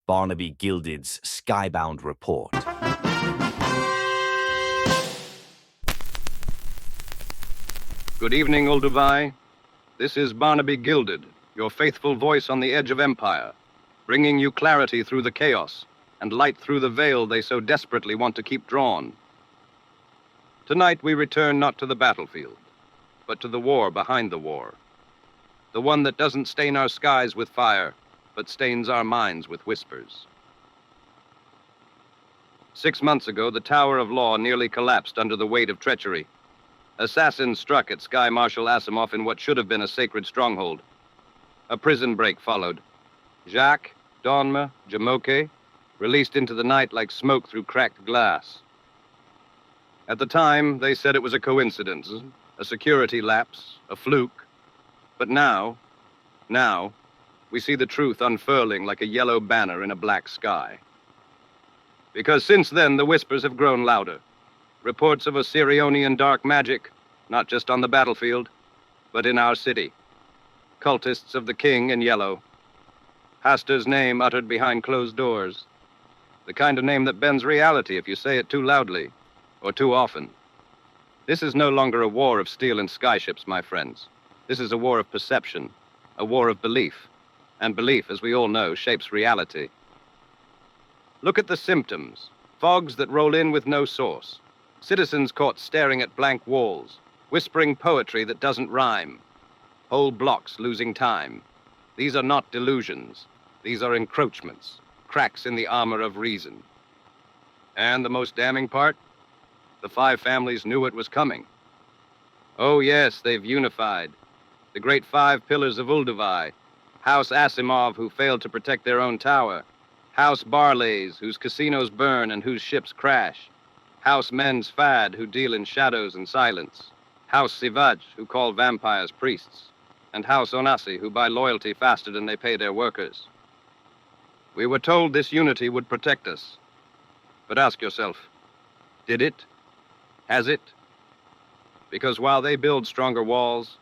Barnaby Gilded's Skybound Report. Good evening, Olduvai. This is Barnaby Gilded, your faithful voice on the edge of empire, bringing you clarity through the chaos and light through the veil they so desperately want to keep drawn. Tonight we return not to the battlefield, but to the war behind the war. The one that doesn't stain our skies with fire, but stains our minds with whispers. 6 months ago, the Tower of Law nearly collapsed under the weight of treachery. Assassins struck at Sky Marshal Asimov in what should have been a sacred stronghold. A prison break followed. Jacques, Donme, Jamoke, released into the night like smoke through cracked glass. At the time, they said it was a coincidence, a security lapse, a fluke. But now, we see the truth unfurling like a yellow banner in a black sky. Because since then, the whispers have grown louder. Reports of Osirionian dark magic, not just on the battlefield, but in our city. Cultists of the king in yellow. Hastur's name uttered behind closed doors. The kind of name that bends reality if you say it too loudly or too often. This is no longer a war of steel and skyships, my friends. This is a war of perception, a war of belief. And belief, as we all know, shapes reality. Look at the symptoms. Fogs that roll in with no source. Citizens caught staring at blank walls, whispering poetry that doesn't rhyme. Whole blocks losing time. These are not delusions. These are encroachments, cracks in the armor of reason. And the most damning part? The 5 families knew it was coming. Oh yes, they've unified. The great 5 pillars of Olduvai. House Asimov, who failed to protect their own tower. House Barlays, whose casinos burn and whose ships crash. House Men's Fad, who deal in shadows and silence. House Sivaj, who call vampires priests. And House Onasi, who buy loyalty faster than they pay their workers. We were told this unity would protect us. But ask yourself, did it? Has it? Because while they build stronger walls,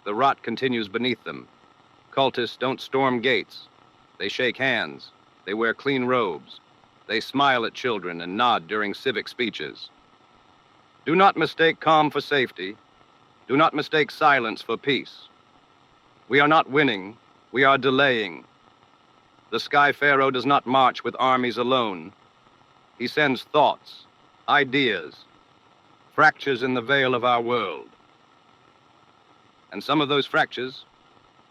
the rot continues beneath them. Cultists don't storm gates. They shake hands. They wear clean robes. They smile at children and nod during civic speeches. Do not mistake calm for safety. Do not mistake silence for peace. We are not winning. We are delaying. The Sky Pharaoh does not march with armies alone. He sends thoughts, ideas, fractures in the veil of our world. And some of those fractures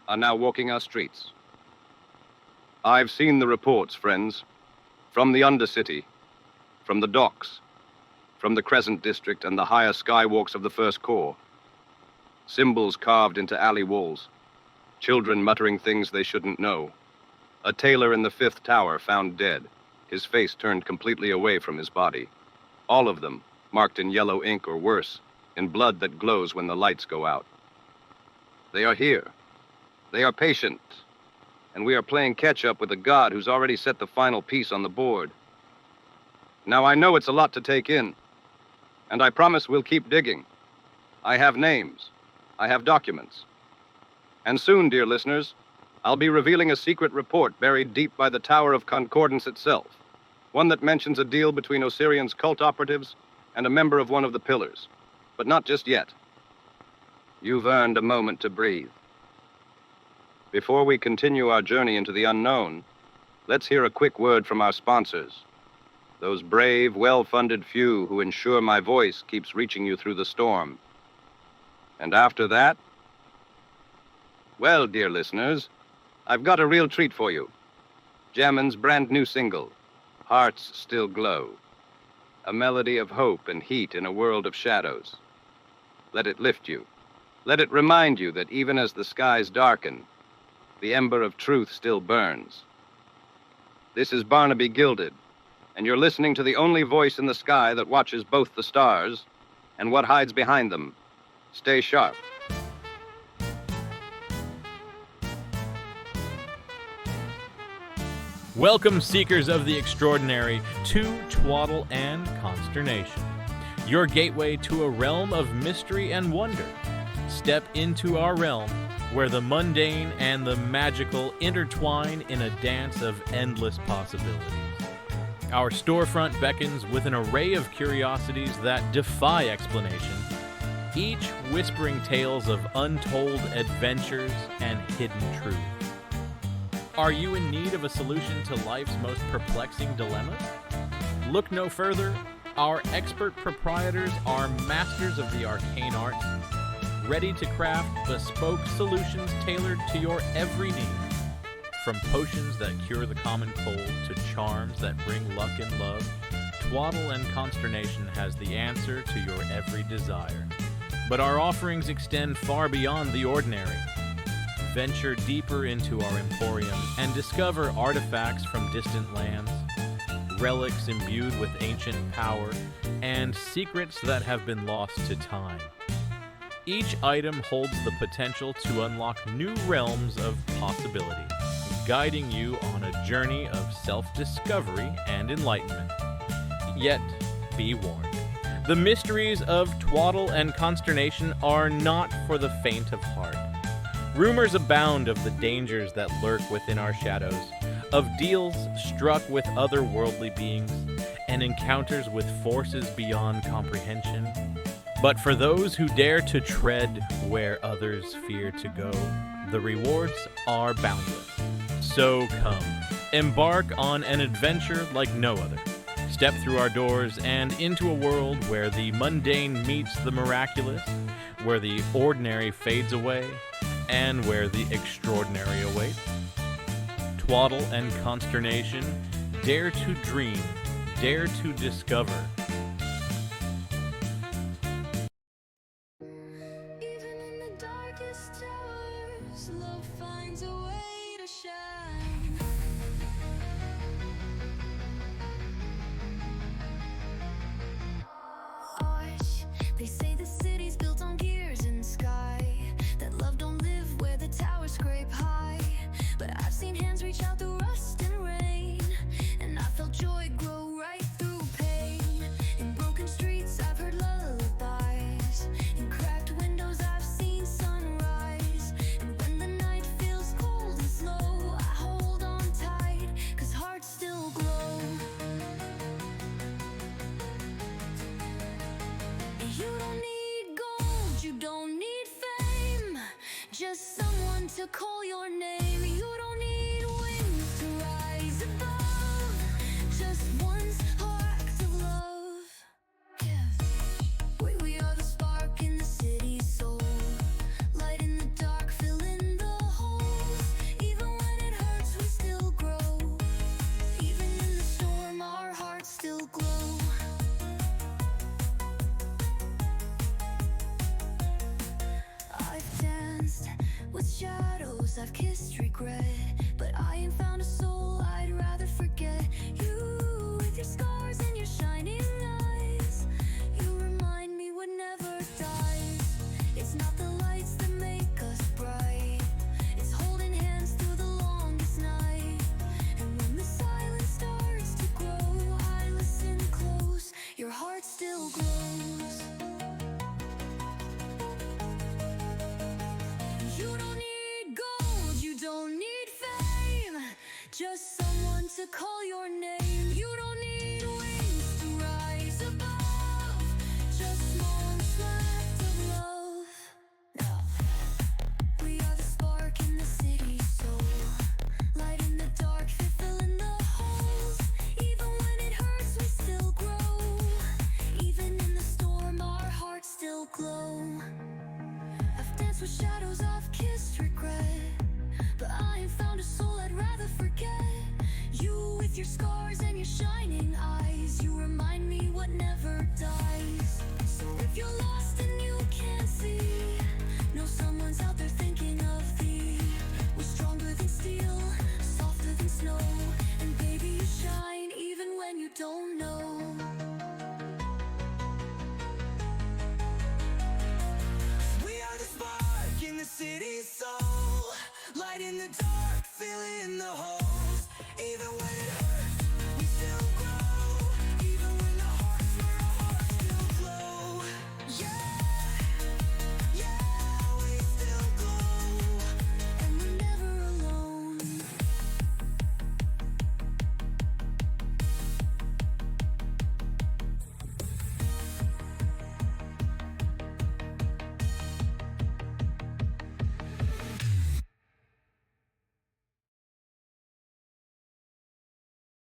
are now walking our streets. I've seen the reports, friends, from the Undercity, from the docks, from the Crescent District and the higher skywalks of the First Corps. Symbols carved into alley walls, children muttering things they shouldn't know. A tailor in the 5th tower found dead, his face turned completely away from his body. All of them marked in yellow ink or worse, in blood that glows when the lights go out. They are here. They are patient. And we are playing catch-up with a god who's already set the final piece on the board. Now, I know it's a lot to take in, and I promise we'll keep digging. I have names. I have documents. And soon, dear listeners, I'll be revealing a secret report buried deep by the Tower of Concordance itself, one that mentions a deal between Osirion's cult operatives and a member of one of the pillars. But not just yet. You've earned a moment to breathe. Before we continue our journey into the unknown, let's hear a quick word from our sponsors. Those brave, well-funded few who ensure my voice keeps reaching you through the storm. And after that, well, dear listeners, I've got a real treat for you. Jammin's brand new single, Hearts Still Glow. A melody of hope and heat in a world of shadows. Let it lift you. Let it remind you that even as the skies darken, the ember of truth still burns. This is Barnaby Gilded, and you're listening to the only voice in the sky that watches both the stars and what hides behind them. Stay sharp. Welcome, seekers of the extraordinary, to Twaddle and Consternation, your gateway to a realm of mystery and wonder. Step into our realm where the mundane and the magical intertwine in a dance of endless possibilities. Our storefront beckons with an array of curiosities that defy explanation, each whispering tales of untold adventures and hidden truths. Are you in need of a solution to life's most perplexing dilemmas? Look no further. Our expert proprietors are masters of the arcane arts, ready to craft bespoke solutions tailored to your every need. From potions that cure the common cold to charms that bring luck and love, Twaddle and Consternation has the answer to your every desire. But our offerings extend far beyond the ordinary. Venture deeper into our emporium and discover artifacts from distant lands, relics imbued with ancient power, and secrets that have been lost to time. Each item holds the potential to unlock new realms of possibility, guiding you on a journey of self-discovery and enlightenment. Yet, be warned. The mysteries of Twaddle and Consternation are not for the faint of heart. Rumors abound of the dangers that lurk within our shadows, of deals struck with otherworldly beings, and encounters with forces beyond comprehension. But for those who dare to tread where others fear to go, the rewards are boundless. So come, embark on an adventure like no other. Step through our doors and into a world where the mundane meets the miraculous, where the ordinary fades away, and where the extraordinary awaits. Twaddle and Consternation, dare to dream, dare to discover. Even in the darkest towers, love finds a way to shine. Hush, they say the city's built on gears and sky, that love don't live where the towers scrape high. But I've seen hands reach out through rust and rain, and I felt joy grow right through pain. In broken streets I've heard lullabies, in cracked windows I've seen sunrise. And when the night feels cold and slow, I hold on tight, 'cause hearts still glow. You don't need gold, you don't need fame, just someone to call